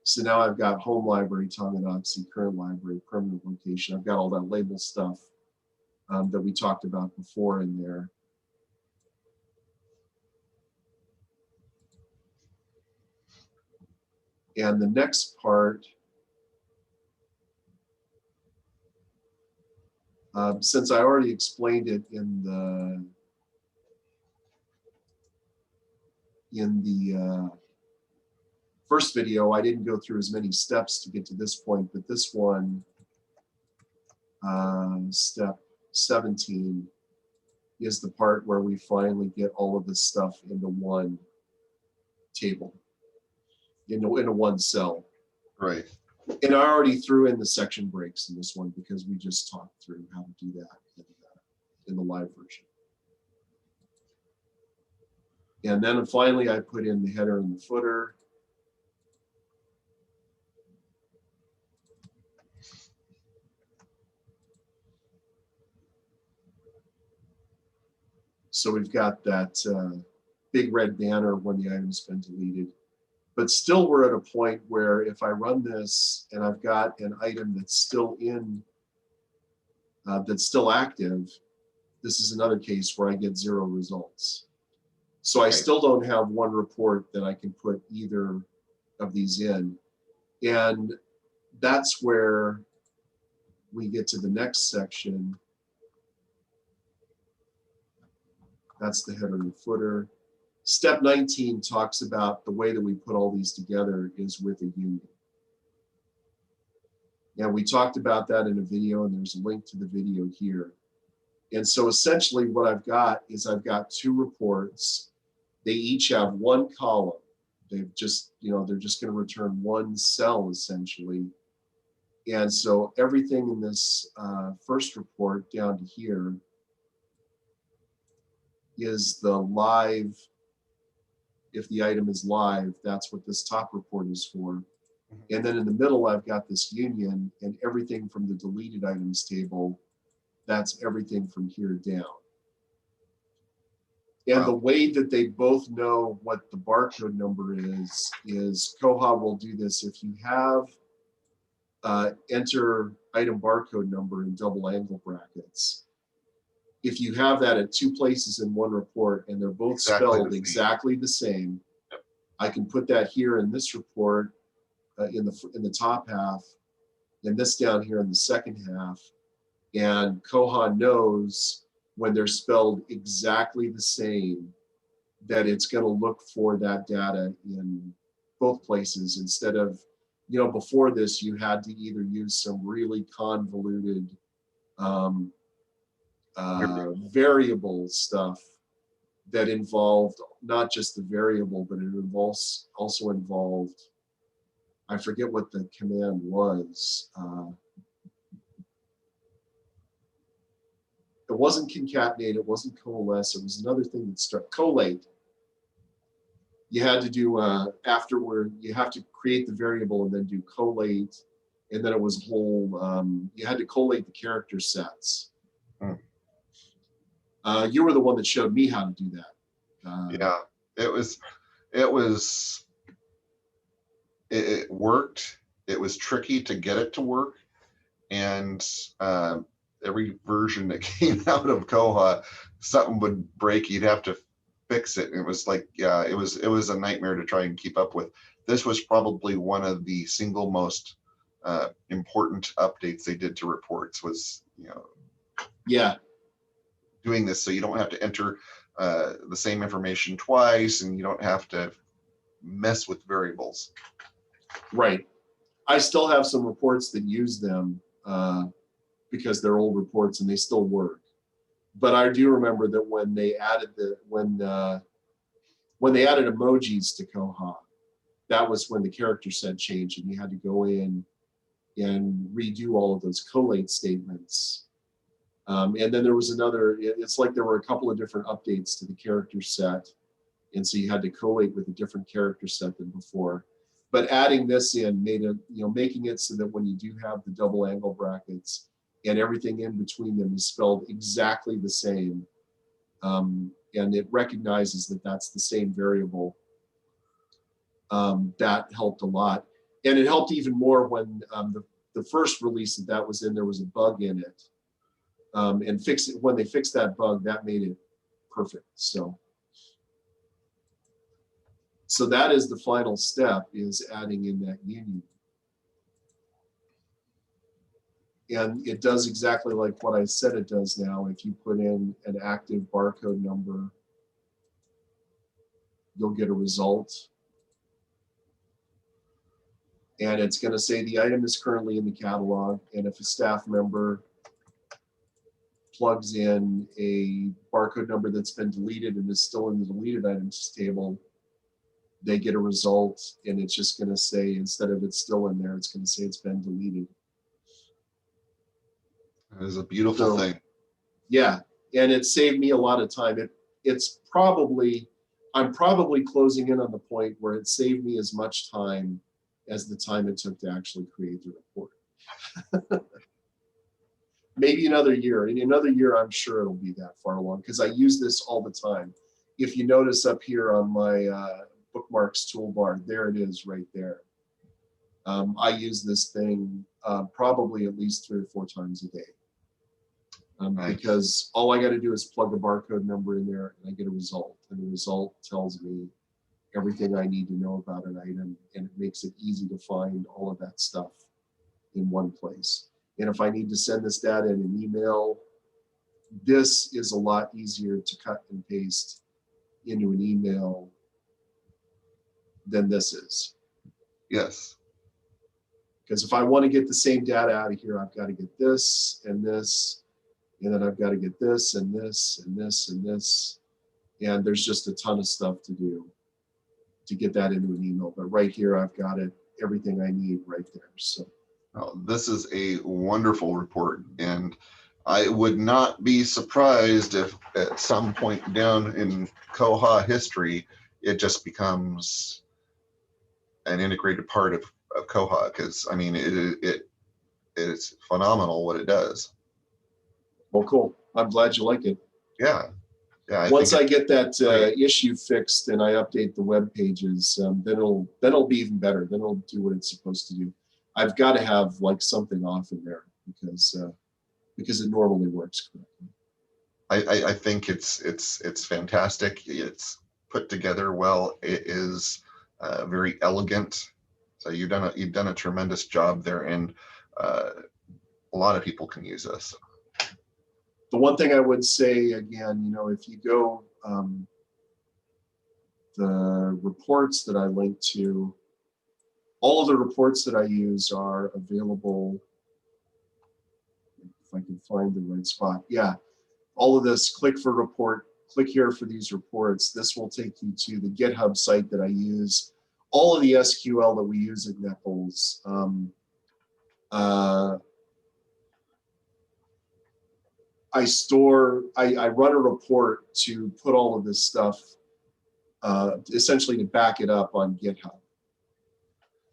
So now I've got home library, Tonganoxie, current library, permanent location. I've got all that label stuff that we talked about before in there. And the next part, since I already explained it in the first video, I didn't go through as many steps to get to this point, but this one, step 17, is the part where we finally get all of this stuff into one table, into one cell. Right. And I already threw in the section breaks in this one because we just talked through how to do that in the live version. And then finally, I put in the header and the footer. So we've got that big red banner when the item's been deleted. But still we're at a point where if I run this and I've got an item that's still in, that's still active, this is another case where I get 0 results. So I still don't have one report that I can put either of these in. And that's where we get to the next section. That's the header and footer. Step 19 talks about the way that we put all these together is with a union. And we talked about that in a video, and there's a link to the video here. And so essentially what I've got is I've got two reports. They each have one column. They've just, they're just going to return one cell essentially. And so everything in this first report down to here is the live. If the item is live, that's what this top report is for. And then in the middle, I've got this union, and everything from the deleted items table, that's everything from here down. And Wow. the way that they both know what the barcode number is Koha will do this. If you have enter item barcode number in double angle brackets, if you have that at two places in one report and they're both spelled exactly the same, Yep. I can put that here in this report in the top half, and this down here in the second half, and Koha knows when they're spelled exactly the same that it's going to look for that data in both places instead of, before this you had to either use some really convoluted variable stuff that involved not just the variable, but it also involved, I forget what the command was. It wasn't concatenate, it wasn't coalesce, it was another thing that struck, collate. You had to do afterward, you have to create the variable and then do collate, and then it was whole, you had to collate the character sets. You were the one that showed me how to do that. Yeah, it worked. It was tricky to get it to work, and every version that came out of Koha, something would break. You'd have to fix it. And it was like, yeah, it was a nightmare to try and keep up with. This was probably one of the single most important updates they did to reports. Was yeah, doing this so you don't have to enter the same information twice, and you don't have to mess with variables. Right. I still have some reports that use them because they're old reports and they still work. But I do remember that when they added when they added emojis to Koha, that was when the character set changed, and you had to go in and redo all of those collate statements. And then there was another. It's like there were a couple of different updates to the character set, and so you had to collate with a different character set than before. But adding this in made it, making it so that when you do have the double angle brackets and everything in between them is spelled exactly the same, and it recognizes that that's the same variable. That helped a lot, and it helped even more when the first release that was in, there was a bug in it, and when they fixed that bug, that made it perfect. So that is the final step, is adding in that union. And it does exactly like what I said it does now. If you put in an active barcode number, you'll get a result. And it's going to say the item is currently in the catalog. And if a staff member plugs in a barcode number that's been deleted and is still in the deleted items table, they get a result, and it's just going to say, instead of it's still in there, it's going to say it's been deleted. It is a beautiful thing. Yeah, and it saved me a lot of time. I'm probably closing in on the point where it saved me as much time as the time it took to actually create the report. Maybe another year. In another year, I'm sure it'll be that far along, because I use this all the time. If you notice up here on my bookmarks toolbar, there it is right there. I use this thing probably at least 3 or 4 times a day. Nice. Because all I got to do is plug a barcode number in there and I get a result. And the result tells me everything I need to know about an item, and it makes it easy to find all of that stuff in one place. And if I need to send this data in an email, this is a lot easier to cut and paste into an email than this is. Yes. Because if I want to get the same data out of here, I've got to get this and this and then I've got to get this and this and this and this. And there's just a ton of stuff to do to get that into an email. But right here, I've got it, everything I need right there. So this is a wonderful report, and I would not be surprised if at some point down in Koha history, it just becomes an integrated part of Koha, because I mean, it's phenomenal what it does. well, cool. I'm glad you like it. Yeah. Yeah, Once I get that issue fixed and I update the web pages, then it'll be even better. Then it'll do what it's supposed to do. I've got to have like something off in there because it normally works correctly. I think it's fantastic. It's put together well. It is very elegant. So you've done a tremendous job there, and a lot of people can use this. The one thing I would say again, if you go the reports that I link to, all of the reports that I use are available. If I can find the right spot. Yeah, all of this, click for report, click here for these reports. This will take you to the GitHub site that I use. All of the SQL that we use at Nichols. I run a report to put all of this stuff, essentially to back it up on GitHub.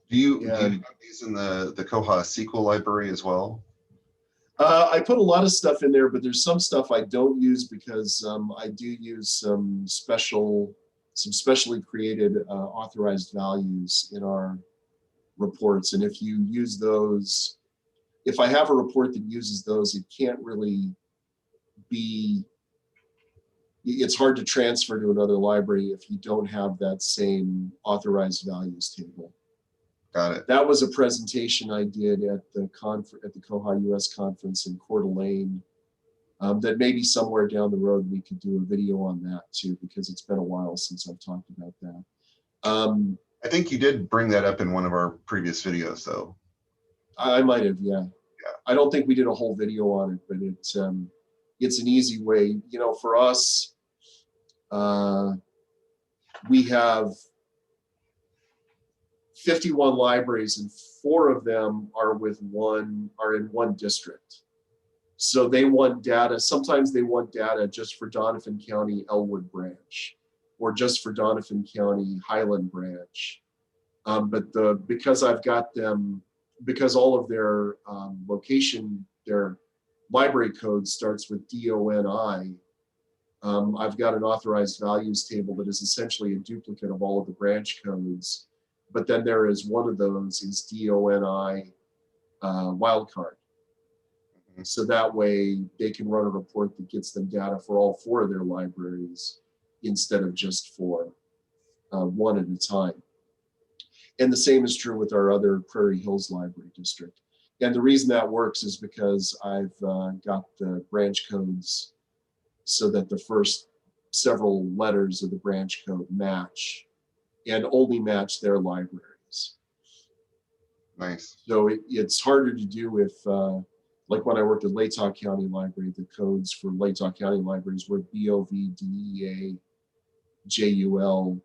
Do you have these in the Koha Sql library as well? I put a lot of stuff in there, but there's some stuff I don't use because I do use some specially created authorized values in our reports. And if you use those, if I have a report that uses those, it can't really be, it's hard to transfer to another library if you don't have that same authorized values table. Got it. That was a presentation I did at the koha-US conference in Coeur d'Alene. That maybe somewhere down the road we could do a video on that too, because it's been a while since I've talked about that. I think you did bring that up in one of our previous videos, though. I might have, yeah. I don't think we did a whole video on it, but it's an easy way. For us, we have 51 libraries, and 4 of them are in one district. So they want data. Sometimes they want data just for Donovan County Elwood branch, or just for Donovan County Highland branch. But because I've got them, because all of their their library code starts with DONI, I've got an authorized values table that is essentially a duplicate of all of the branch codes. But then there is one of those is DONI wildcard. So that way they can run a report that gets them data for all 4 of their libraries instead of just for one at a time. And the same is true with our other Prairie Hills Library District. And the reason that works is because I've got the branch codes so that the first several letters of the branch code match and only match their libraries. Nice. So it's harder to do if, like when I worked at Latah County Library, the codes for Latah County libraries were BOV, DEA, JUL,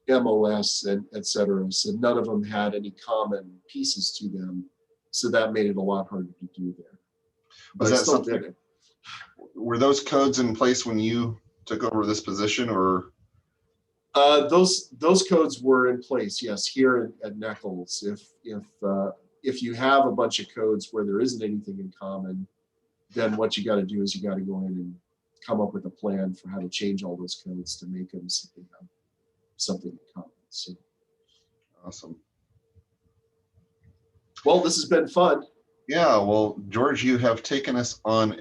MOS, and et cetera. So none of them had any common pieces to them. So that made it a lot harder to do there. But Was that something? Were those codes in place when you took over this position, or? Those codes were in place, yes, here at Nichols. If you have a bunch of codes where there isn't anything in common, then what you got to do is you got to go in and come up with a plan for how to change all those codes to make them so they have something in common. So awesome. Well, this has been fun. Yeah, well, George, you have taken us on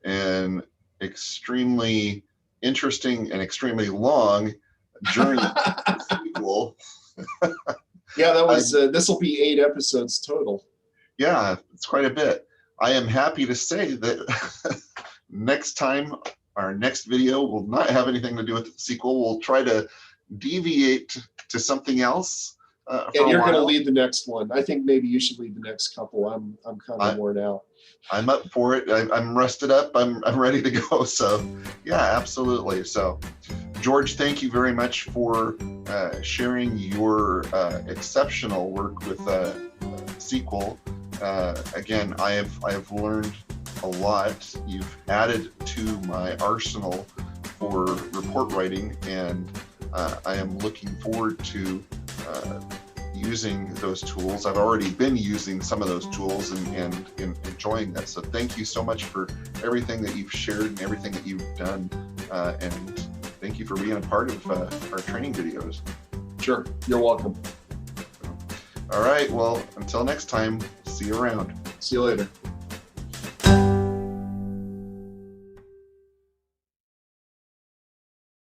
an extremely interesting and extremely long journey. Yeah, that was. This will be 8 episodes total. Yeah, it's quite a bit. I am happy to say that next time, our next video will not have anything to do with SQL. We'll try to deviate to something else. And you're going to lead the next one. I think maybe you should lead the next couple. I'm kind of worn out. I'm up for it. I'm rested up. I'm ready to go. So yeah, absolutely. So George, thank you very much for sharing your exceptional work with SQL. Again, I have learned a lot. You've added to my arsenal for report writing, and I am looking forward to using those tools. I've already been using some of those tools and enjoying that. So thank you so much for everything that you've shared and everything that you've done. And thank you for being a part of our training videos. Sure, you're welcome. All right, well, until next time, see you around. See you later.